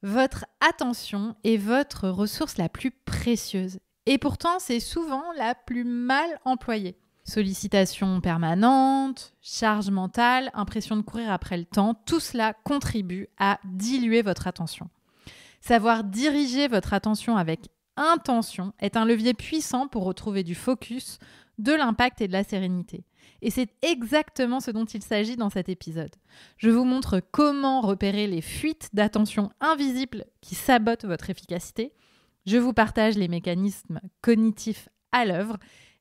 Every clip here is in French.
Votre attention est votre ressource la plus précieuse. Et pourtant, c'est souvent la plus mal employée. Sollicitations permanentes, charge mentale, impression de courir après le temps, tout cela contribue à diluer votre attention. Savoir diriger votre attention avec intention est un levier puissant pour retrouver du focus, de l'impact et de la sérénité. Et c'est exactement ce dont il s'agit dans cet épisode. Je vous montre comment repérer les fuites d'attention invisibles qui sabotent votre efficacité. Je vous partage les mécanismes cognitifs à l'œuvre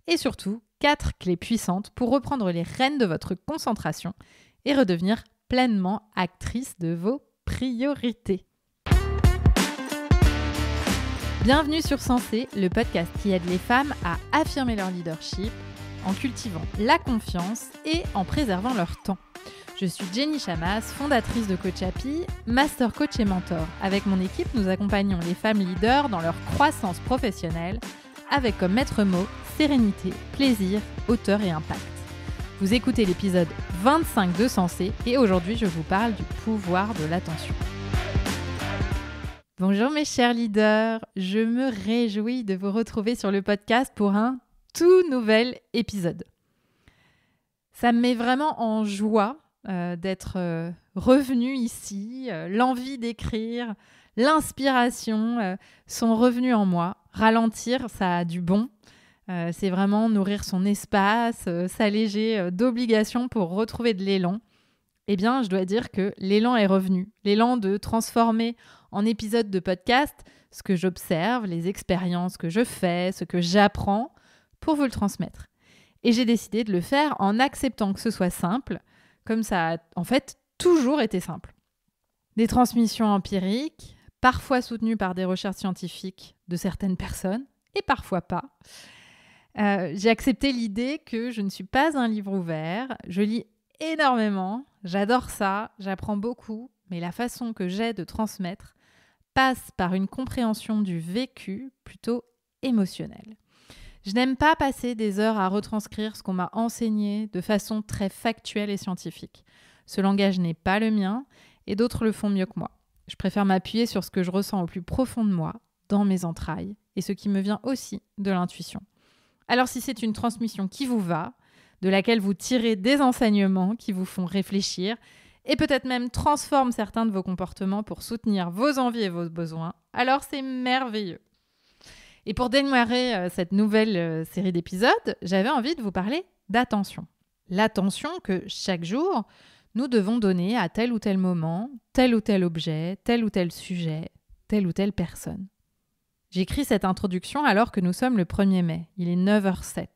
et surtout 4 clés puissantes pour reprendre les rênes de votre concentration et redevenir pleinement actrice de vos priorités. Bienvenue sur Sensé, le podcast qui aide les femmes à affirmer leur leadership en cultivant la confiance et en préservant leur temps. Je suis Jenny Chamas, fondatrice de Coach Happy, master coach et mentor. Avec mon équipe, nous accompagnons les femmes leaders dans leur croissance professionnelle avec comme maître mot sérénité, plaisir, hauteur et impact. Vous écoutez l'épisode 25 de Sensé et aujourd'hui, je vous parle du pouvoir de l'attention. Bonjour mes chers leaders, je me réjouis de vous retrouver sur le podcast pour un tout nouvel épisode. Ça me met vraiment en joie d'être revenue ici, l'envie d'écrire, l'inspiration sont revenues en moi. Ralentir, ça a du bon. C'est vraiment nourrir son espace, s'alléger d'obligations pour retrouver de l'élan. Eh bien, je dois dire que l'élan est revenu. L'élan de transformer en épisode de podcast ce que j'observe, les expériences que je fais, ce que j'apprends pour vous le transmettre. Et j'ai décidé de le faire en acceptant que ce soit simple, comme ça a en fait toujours été simple. Des transmissions empiriques, parfois soutenues par des recherches scientifiques de certaines personnes, et parfois pas. J'ai accepté l'idée que je ne suis pas un livre ouvert, je lis énormément, j'adore ça, j'apprends beaucoup, mais la façon que j'ai de transmettre passe par une compréhension du vécu plutôt émotionnelle. Je n'aime pas passer des heures à retranscrire ce qu'on m'a enseigné de façon très factuelle et scientifique. Ce langage n'est pas le mien et d'autres le font mieux que moi. Je préfère m'appuyer sur ce que je ressens au plus profond de moi, dans mes entrailles, et ce qui me vient aussi de l'intuition. Alors si c'est une transmission qui vous va, de laquelle vous tirez des enseignements qui vous font réfléchir et peut-être même transforment certains de vos comportements pour soutenir vos envies et vos besoins, alors c'est merveilleux. Et pour démarrer cette nouvelle série d'épisodes, j'avais envie de vous parler d'attention. L'attention que chaque jour, nous devons donner à tel ou tel moment, tel ou tel objet, tel ou tel sujet, telle ou telle personne. J'écris cette introduction alors que nous sommes le 1er mai, il est 9h07.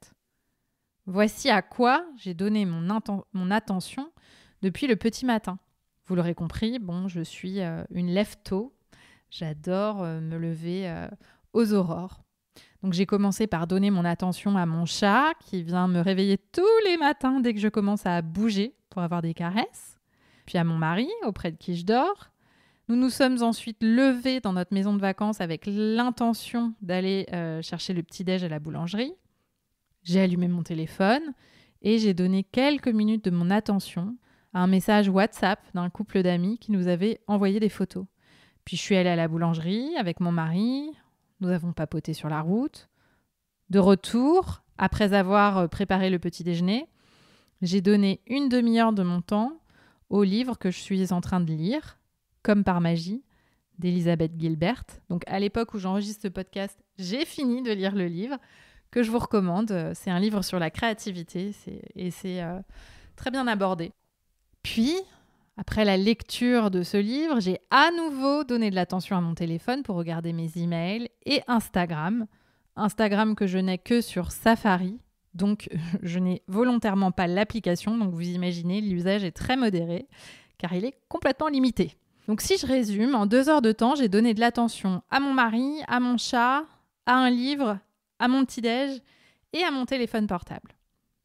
Voici à quoi j'ai donné mon attention depuis le petit matin. Vous l'aurez compris, je suis une lève-tôt. J'adore me lever aux aurores. Donc j'ai commencé par donner mon attention à mon chat qui vient me réveiller tous les matins dès que je commence à bouger pour avoir des caresses. Puis à mon mari, auprès de qui je dors. Nous nous sommes ensuite levés dans notre maison de vacances avec l'intention d'aller chercher le petit-déj à la boulangerie. J'ai allumé mon téléphone et j'ai donné quelques minutes de mon attention à un message WhatsApp d'un couple d'amis qui nous avait envoyé des photos. Puis je suis allée à la boulangerie avec mon mari. Nous avons papoté sur la route. De retour, après avoir préparé le petit déjeuner, j'ai donné une demi-heure de mon temps au livre que je suis en train de lire, Comme par magie, d'Elisabeth Gilbert. Donc à l'époque où j'enregistre ce podcast, j'ai fini de lire le livre que je vous recommande. C'est un livre sur la créativité et c'est très bien abordé. Puis, après la lecture de ce livre, j'ai à nouveau donné de l'attention à mon téléphone pour regarder mes emails et Instagram. Instagram que je n'ai que sur Safari, donc je n'ai volontairement pas l'application. Donc vous imaginez, l'usage est très modéré car il est complètement limité. Donc si je résume, en 2 heures de temps, j'ai donné de l'attention à mon mari, à mon chat, à un livre, à mon petit-déj et à mon téléphone portable.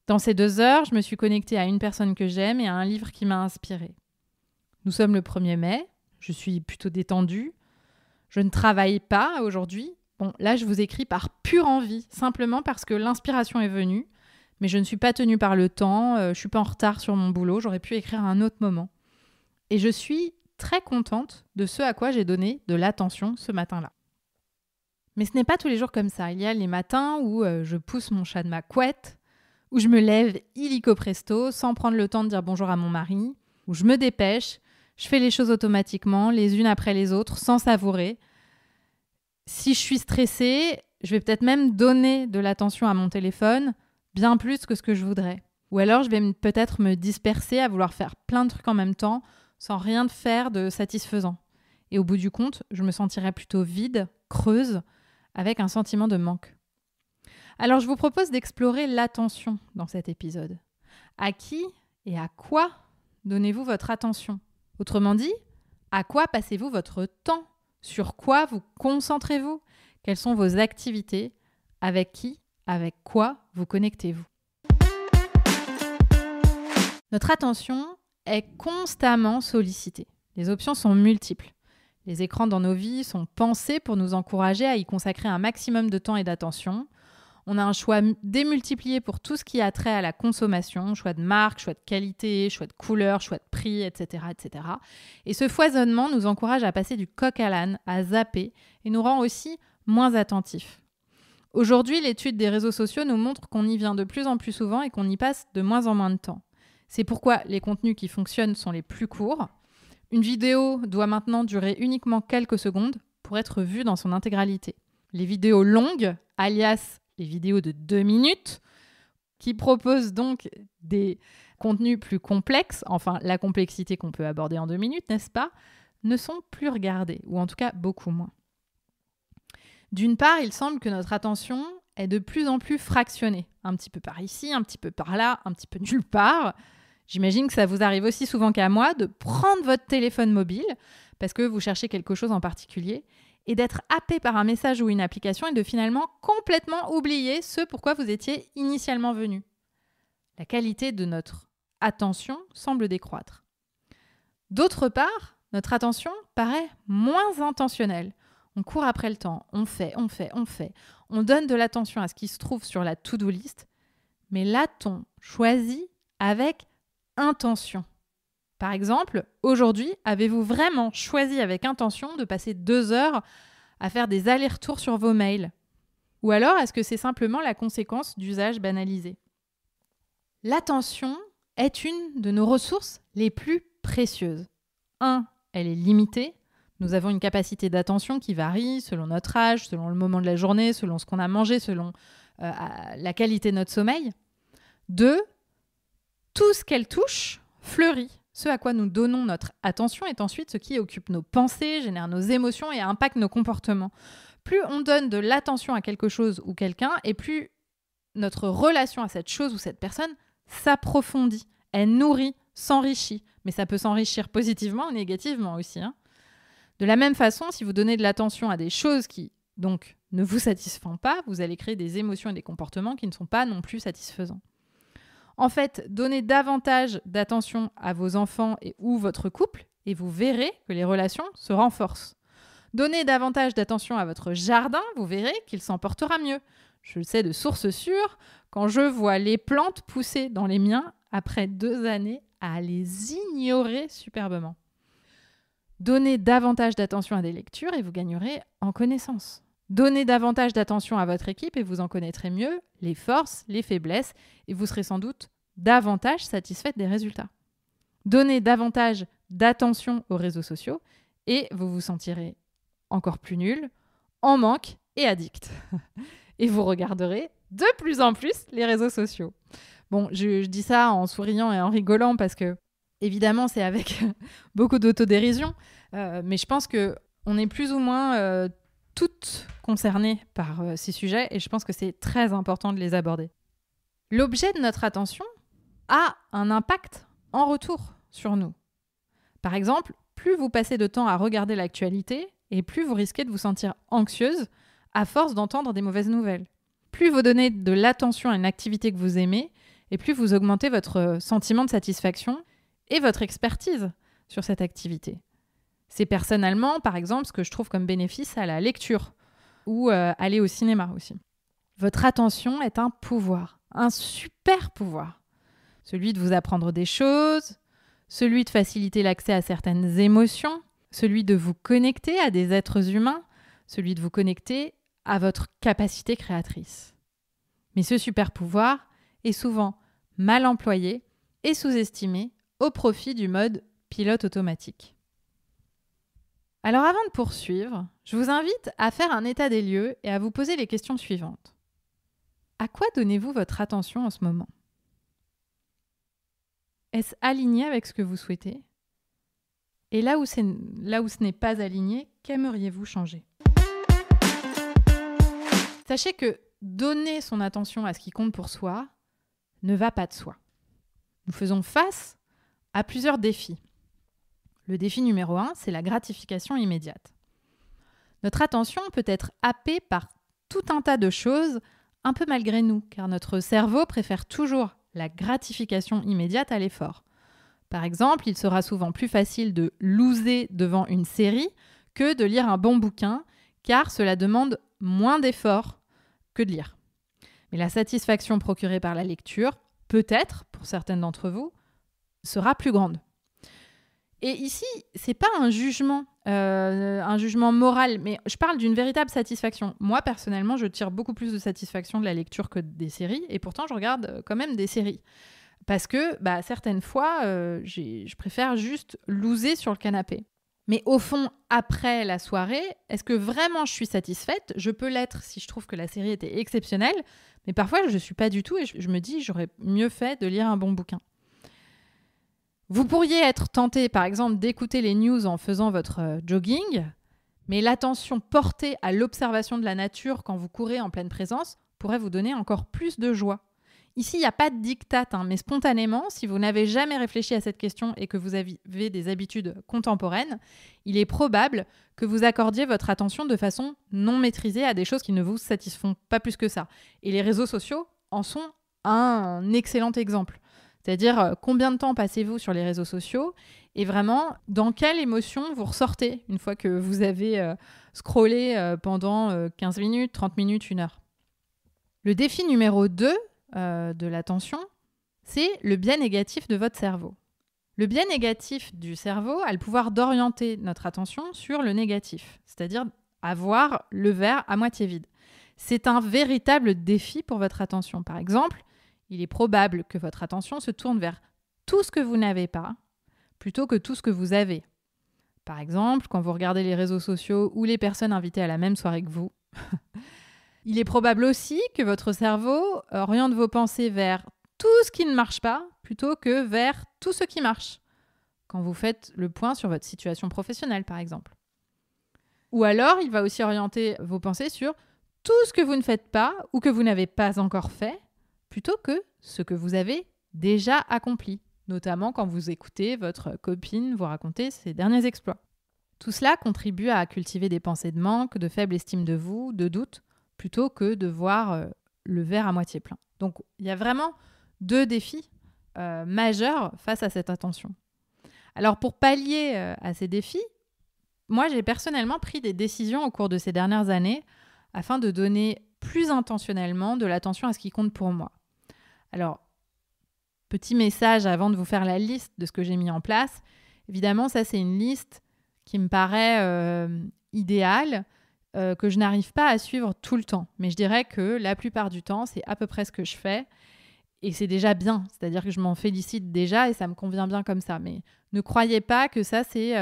Dans ces 2 heures, je me suis connectée à une personne que j'aime et à un livre qui m'a inspirée. Nous sommes le 1er mai, je suis plutôt détendue. Je ne travaille pas aujourd'hui. Là, je vous écris par pure envie, simplement parce que l'inspiration est venue, mais je ne suis pas tenue par le temps, je ne suis pas en retard sur mon boulot, j'aurais pu écrire à un autre moment. Et je suis très contente de ce à quoi j'ai donné de l'attention ce matin-là. Mais ce n'est pas tous les jours comme ça. Il y a les matins où je pousse mon chat de ma couette, où je me lève illico presto sans prendre le temps de dire bonjour à mon mari, où je me dépêche, je fais les choses automatiquement, les unes après les autres, sans savourer. Si je suis stressée, je vais peut-être même donner de l'attention à mon téléphone, bien plus que ce que je voudrais. Ou alors je vais peut-être me disperser à vouloir faire plein de trucs en même temps, sans rien faire de satisfaisant. Et au bout du compte, je me sentirai plutôt vide, creuse, avec un sentiment de manque. Alors je vous propose d'explorer l'attention dans cet épisode. À qui et à quoi donnez-vous votre attention ? Autrement dit, à quoi passez-vous votre temps ? Sur quoi vous concentrez-vous ? Quelles sont vos activités ? Avec qui, avec quoi vous connectez-vous ? Notre attention est constamment sollicitée. Les options sont multiples. Les écrans dans nos vies sont pensés pour nous encourager à y consacrer un maximum de temps et d'attention. On a un choix démultiplié pour tout ce qui a trait à la consommation, choix de marque, choix de qualité, choix de couleur, choix de prix, etc., etc. Et ce foisonnement nous encourage à passer du coq à l'âne, à zapper, et nous rend aussi moins attentifs. Aujourd'hui, l'étude des réseaux sociaux nous montre qu'on y vient de plus en plus souvent et qu'on y passe de moins en moins de temps. C'est pourquoi les contenus qui fonctionnent sont les plus courts. Une vidéo doit maintenant durer uniquement quelques secondes pour être vue dans son intégralité. Les vidéos longues, alias les vidéos de 2 minutes, qui proposent donc des contenus plus complexes, enfin la complexité qu'on peut aborder en 2 minutes, n'est-ce pas, ne sont plus regardées, ou en tout cas beaucoup moins. D'une part, il semble que notre attention est de plus en plus fractionnée, un petit peu par ici, un petit peu par là, un petit peu nulle part. J'imagine que ça vous arrive aussi souvent qu'à moi de prendre votre téléphone mobile parce que vous cherchez quelque chose en particulier et d'être happé par un message ou une application et de finalement complètement oublier ce pourquoi vous étiez initialement venu. La qualité de notre attention semble décroître. D'autre part, notre attention paraît moins intentionnelle. On court après le temps, on fait. On donne de l'attention à ce qui se trouve sur la to-do list, mais l'a-t-on choisi avec intention ? Par exemple, aujourd'hui, avez-vous vraiment choisi avec intention de passer 2 heures à faire des allers-retours sur vos mails ? Ou alors, est-ce que c'est simplement la conséquence d'usages banalisés ? L'attention est une de nos ressources les plus précieuses. 1, elle est limitée. Nous avons une capacité d'attention qui varie selon notre âge, selon le moment de la journée, selon ce qu'on a mangé, selon la qualité de notre sommeil. 2, tout ce qu'elle touche fleurit. Ce à quoi nous donnons notre attention est ensuite ce qui occupe nos pensées, génère nos émotions et impacte nos comportements. Plus on donne de l'attention à quelque chose ou quelqu'un, et plus notre relation à cette chose ou cette personne s'approfondit. Elle nourrit, s'enrichit. Mais ça peut s'enrichir positivement ou négativement aussi. De la même façon, si vous donnez de l'attention à des choses qui, donc, ne vous satisfont pas, vous allez créer des émotions et des comportements qui ne sont pas non plus satisfaisants. En fait, donnez davantage d'attention à vos enfants ou votre couple et vous verrez que les relations se renforcent. Donnez davantage d'attention à votre jardin, vous verrez qu'il s'en portera mieux. Je le sais de source sûre, quand je vois les plantes pousser dans les miens après 2 années à les ignorer superbement. Donnez davantage d'attention à des lectures et vous gagnerez en connaissance. Donnez davantage d'attention à votre équipe et vous en connaîtrez mieux les forces, les faiblesses et vous serez sans doute davantage satisfaite des résultats. Donnez davantage d'attention aux réseaux sociaux et vous vous sentirez encore plus nul, en manque et addict. Et vous regarderez de plus en plus les réseaux sociaux. Bon, je dis ça en souriant et en rigolant parce que, évidemment, c'est avec beaucoup d'autodérision, mais je pense qu'on est plus ou moins toutes concernées par ces sujets et je pense que c'est très important de les aborder. L'objet de notre attention a un impact en retour sur nous. Par exemple, plus vous passez de temps à regarder l'actualité et plus vous risquez de vous sentir anxieuse à force d'entendre des mauvaises nouvelles. Plus vous donnez de l'attention à une activité que vous aimez et plus vous augmentez votre sentiment de satisfaction et votre expertise sur cette activité. C'est personnellement, par exemple, ce que je trouve comme bénéfice à la lecture ou aller au cinéma aussi. Votre attention est un pouvoir, un super pouvoir. Celui de vous apprendre des choses, celui de faciliter l'accès à certaines émotions, celui de vous connecter à des êtres humains, celui de vous connecter à votre capacité créatrice. Mais ce super pouvoir est souvent mal employé et sous-estimé au profit du mode pilote automatique. Alors avant de poursuivre, je vous invite à faire un état des lieux et à vous poser les questions suivantes. À quoi donnez-vous votre attention en ce moment ? Est-ce aligné avec ce que vous souhaitez ? Et là où ce n'est pas aligné, qu'aimeriez-vous changer ? Sachez que donner son attention à ce qui compte pour soi ne va pas de soi. Nous faisons face à plusieurs défis. Le défi numéro 1, c'est la gratification immédiate. Notre attention peut être happée par tout un tas de choses, un peu malgré nous, car notre cerveau préfère toujours la gratification immédiate à l'effort. Par exemple, il sera souvent plus facile de loser devant une série que de lire un bon bouquin, car cela demande moins d'efforts que de lire. Mais la satisfaction procurée par la lecture, peut-être, pour certaines d'entre vous, sera plus grande. Et ici, c'est pas un jugement moral, mais je parle d'une véritable satisfaction. Moi, personnellement, je tire beaucoup plus de satisfaction de la lecture que des séries, et pourtant, je regarde quand même des séries. Parce que certaines fois, je préfère juste loser sur le canapé. Mais au fond, après la soirée, est-ce que vraiment je suis satisfaite ? Je peux l'être si je trouve que la série était exceptionnelle, mais parfois, je ne suis pas du tout, et je me dis, j'aurais mieux fait de lire un bon bouquin. Vous pourriez être tenté, par exemple, d'écouter les news en faisant votre jogging, mais l'attention portée à l'observation de la nature quand vous courez en pleine présence pourrait vous donner encore plus de joie. Ici, il n'y a pas de diktat, mais spontanément, si vous n'avez jamais réfléchi à cette question et que vous avez des habitudes contemporaines, il est probable que vous accordiez votre attention de façon non maîtrisée à des choses qui ne vous satisfont pas plus que ça. Et les réseaux sociaux en sont un excellent exemple. C'est-à-dire, combien de temps passez-vous sur les réseaux sociaux et vraiment, dans quelle émotion vous ressortez une fois que vous avez scrollé pendant 15 minutes, 30 minutes, 1 heure. Le défi numéro 2 de l'attention, c'est le biais négatif de votre cerveau. Le biais négatif du cerveau a le pouvoir d'orienter notre attention sur le négatif, c'est-à-dire avoir le verre à moitié vide. C'est un véritable défi pour votre attention. Par exemple, il est probable que votre attention se tourne vers tout ce que vous n'avez pas plutôt que tout ce que vous avez. Par exemple, quand vous regardez les réseaux sociaux ou les personnes invitées à la même soirée que vous, il est probable aussi que votre cerveau oriente vos pensées vers tout ce qui ne marche pas plutôt que vers tout ce qui marche, quand vous faites le point sur votre situation professionnelle, par exemple. Ou alors, il va aussi orienter vos pensées sur tout ce que vous ne faites pas ou que vous n'avez pas encore fait, plutôt que ce que vous avez déjà accompli, notamment quand vous écoutez votre copine vous raconter ses derniers exploits. Tout cela contribue à cultiver des pensées de manque, de faible estime de vous, de doute, plutôt que de voir le verre à moitié plein. Donc, il y a vraiment 2 défis majeurs face à cette attention. Alors, pour pallier à ces défis, moi, j'ai personnellement pris des décisions au cours de ces dernières années afin de donner plus intentionnellement de l'attention à ce qui compte pour moi. Alors, petit message avant de vous faire la liste de ce que j'ai mis en place. Évidemment, ça, c'est une liste qui me paraît idéale, que je n'arrive pas à suivre tout le temps. Mais je dirais que la plupart du temps, c'est à peu près ce que je fais. Et c'est déjà bien. C'est-à-dire que je m'en félicite déjà et ça me convient bien comme ça. Mais ne croyez pas que ça, c'est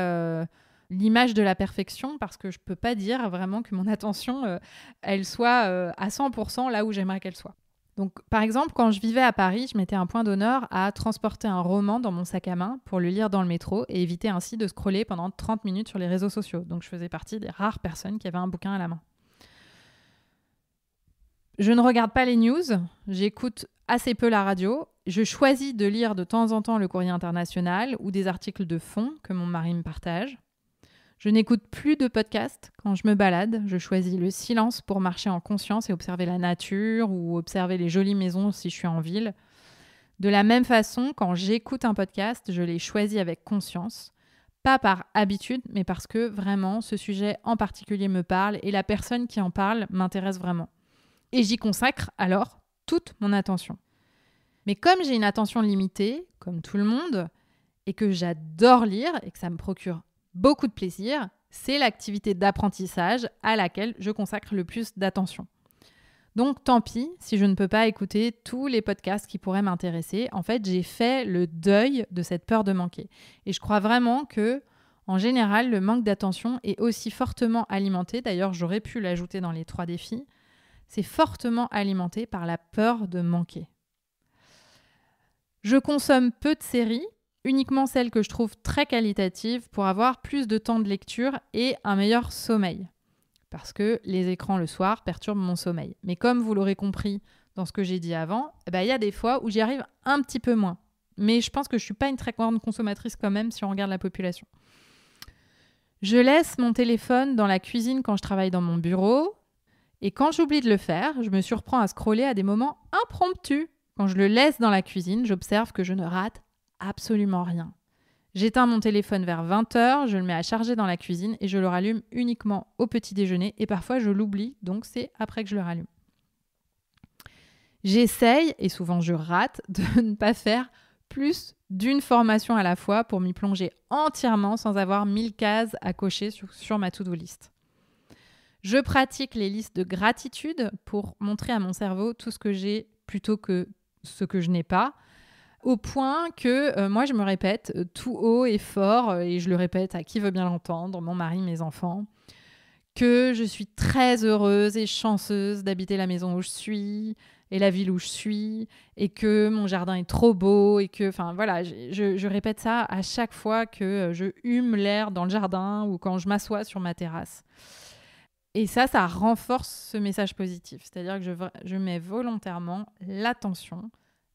l'image de la perfection, parce que je ne peux pas dire vraiment que mon attention, elle soit à 100% là où j'aimerais qu'elle soit. Donc, par exemple, quand je vivais à Paris, je mettais un point d'honneur à transporter un roman dans mon sac à main pour le lire dans le métro et éviter ainsi de scroller pendant 30 minutes sur les réseaux sociaux. Donc, je faisais partie des rares personnes qui avaient un bouquin à la main. Je ne regarde pas les news, j'écoute assez peu la radio. Je choisis de lire de temps en temps le Courrier international ou des articles de fond que mon mari me partage. Je n'écoute plus de podcasts quand je me balade. Je choisis le silence pour marcher en conscience et observer la nature ou observer les jolies maisons si je suis en ville. De la même façon, quand j'écoute un podcast, je l'ai choisi avec conscience. Pas par habitude, mais parce que vraiment, ce sujet en particulier me parle et la personne qui en parle m'intéresse vraiment. Et j'y consacre alors toute mon attention. Mais comme j'ai une attention limitée, comme tout le monde, et que j'adore lire et que ça me procure beaucoup de plaisir, c'est l'activité d'apprentissage à laquelle je consacre le plus d'attention. Donc tant pis si je ne peux pas écouter tous les podcasts qui pourraient m'intéresser. En fait, j'ai fait le deuil de cette peur de manquer. Et je crois vraiment que, en général, le manque d'attention est aussi fortement alimenté, d'ailleurs j'aurais pu l'ajouter dans les 3 défis, c'est fortement alimenté par la peur de manquer. Je consomme peu de séries, uniquement celles que je trouve très qualitatives pour avoir plus de temps de lecture et un meilleur sommeil. Parce que les écrans le soir perturbent mon sommeil. Mais comme vous l'aurez compris dans ce que j'ai dit avant, il y a des fois où j'y arrive un petit peu moins. Mais je pense que je ne suis pas une très grande consommatrice quand même si on regarde la population. Je laisse mon téléphone dans la cuisine quand je travaille dans mon bureau. Et quand j'oublie de le faire, je me surprends à scroller à des moments impromptus. Quand je le laisse dans la cuisine, j'observe que je ne rate absolument rien. J'éteins mon téléphone vers 20h, je le mets à charger dans la cuisine et je le rallume uniquement au petit déjeuner et parfois je l'oublie, donc c'est après que je le rallume. J'essaye, et souvent je rate, de ne pas faire plus d'une formation à la fois pour m'y plonger entièrement sans avoir 1000 cases à cocher sur ma to-do list. Je pratique les listes de gratitude pour montrer à mon cerveau tout ce que j'ai plutôt que ce que je n'ai pas. Au point que moi, je me répète tout haut et fort, et je le répète à qui veut bien l'entendre, mon mari, mes enfants, que je suis très heureuse et chanceuse d'habiter la maison où je suis et la ville où je suis, et que mon jardin est trop beau, et que, enfin voilà, je répète ça à chaque fois que je hume l'air dans le jardin ou quand je m'assois sur ma terrasse. Et ça renforce ce message positif. C'est-à-dire que je mets volontairement l'attention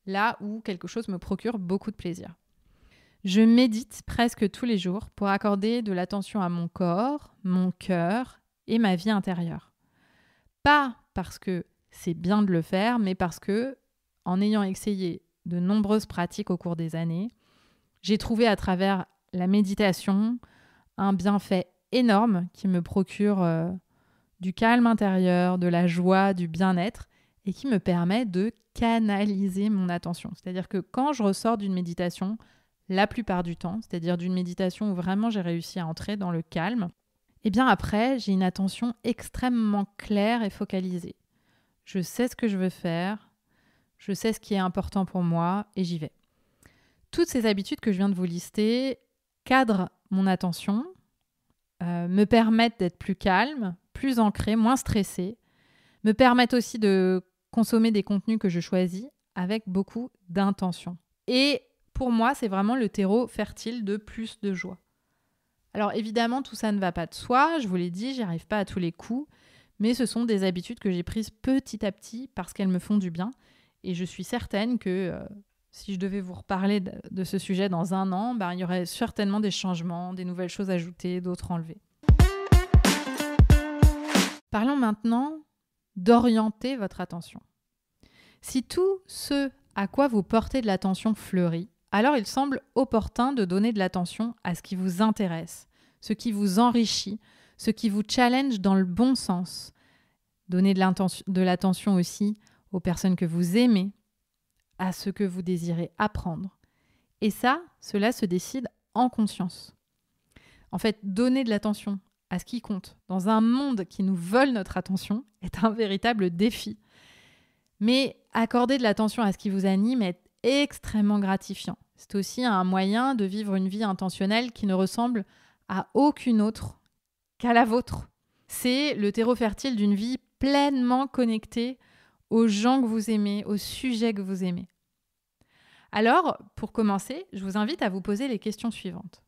là où quelque chose me procure beaucoup de plaisir. Je médite presque tous les jours pour accorder de l'attention à mon corps, mon cœur et ma vie intérieure. Pas parce que c'est bien de le faire, mais parce que, en ayant essayé de nombreuses pratiques au cours des années, j'ai trouvé à travers la méditation un bienfait énorme qui me procure du calme intérieur, de la joie, du bien-être, et qui me permet de canaliser mon attention. C'est-à-dire que quand je ressors d'une méditation, la plupart du temps, c'est-à-dire d'une méditation où vraiment j'ai réussi à entrer dans le calme, et bien après, j'ai une attention extrêmement claire et focalisée. Je sais ce que je veux faire, je sais ce qui est important pour moi, et j'y vais. Toutes ces habitudes que je viens de vous lister cadrent mon attention, me permettent d'être plus calme, plus ancrée, moins stressée, me permettent aussi de consommer des contenus que je choisis avec beaucoup d'intention. Et pour moi, c'est vraiment le terreau fertile de plus de joie. Alors évidemment, tout ça ne va pas de soi, je vous l'ai dit, j'y arrive pas à tous les coups, mais ce sont des habitudes que j'ai prises petit à petit parce qu'elles me font du bien. Et je suis certaine que si je devais vous reparler de ce sujet dans 1 an, il y aurait certainement des changements, des nouvelles choses ajoutées, d'autres enlevées. Parlons maintenant d'orienter votre attention. Si tout ce à quoi vous portez de l'attention fleurit, alors il semble opportun de donner de l'attention à ce qui vous intéresse, ce qui vous enrichit, ce qui vous challenge dans le bon sens. Donnez de l'attention aussi aux personnes que vous aimez, à ce que vous désirez apprendre. Et ça, cela se décide en conscience. En fait, donner de l'attention à ce qui compte dans un monde qui nous vole notre attention est un véritable défi. Mais accorder de l'attention à ce qui vous anime est extrêmement gratifiant. C'est aussi un moyen de vivre une vie intentionnelle qui ne ressemble à aucune autre qu'à la vôtre. C'est le terreau fertile d'une vie pleinement connectée aux gens que vous aimez, aux sujets que vous aimez. Alors, pour commencer, je vous invite à vous poser les questions suivantes.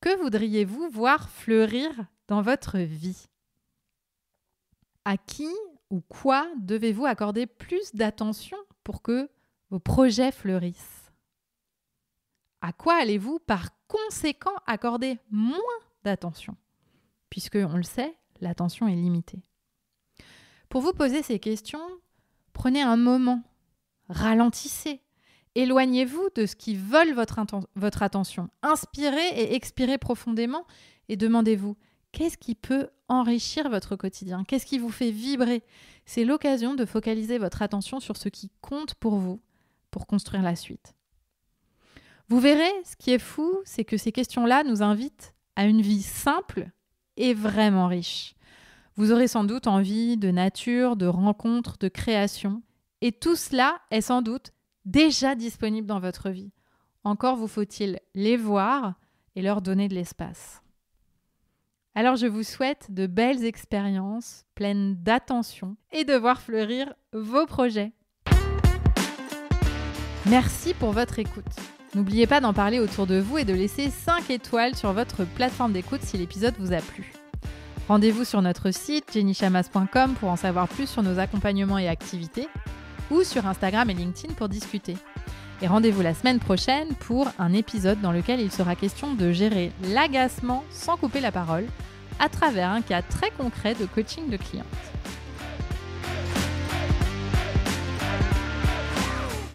Que voudriez-vous voir fleurir dans votre vie ? À qui ou quoi devez-vous accorder plus d'attention pour que vos projets fleurissent ? À quoi allez-vous par conséquent accorder moins d'attention ? Puisque, on le sait, l'attention est limitée. Pour vous poser ces questions, prenez un moment, ralentissez. Éloignez-vous de ce qui vole votre attention. Inspirez et expirez profondément et demandez-vous qu'est-ce qui peut enrichir votre quotidien ? Qu'est-ce qui vous fait vibrer ? C'est l'occasion de focaliser votre attention sur ce qui compte pour vous pour construire la suite. Vous verrez, ce qui est fou, c'est que ces questions-là nous invitent à une vie simple et vraiment riche. Vous aurez sans doute envie de nature, de rencontres, de création. Et tout cela est sans doute déjà disponible dans votre vie. Encore vous faut-il les voir et leur donner de l'espace. Alors je vous souhaite de belles expériences, pleines d'attention et de voir fleurir vos projets. Merci pour votre écoute. N'oubliez pas d'en parler autour de vous et de laisser 5 étoiles sur votre plateforme d'écoute si l'épisode vous a plu. Rendez-vous sur notre site jennychamas.com pour en savoir plus sur nos accompagnements et activités ou sur Instagram et LinkedIn pour discuter. Et rendez-vous la semaine prochaine pour un épisode dans lequel il sera question de gérer l'agacement sans couper la parole à travers un cas très concret de coaching de cliente.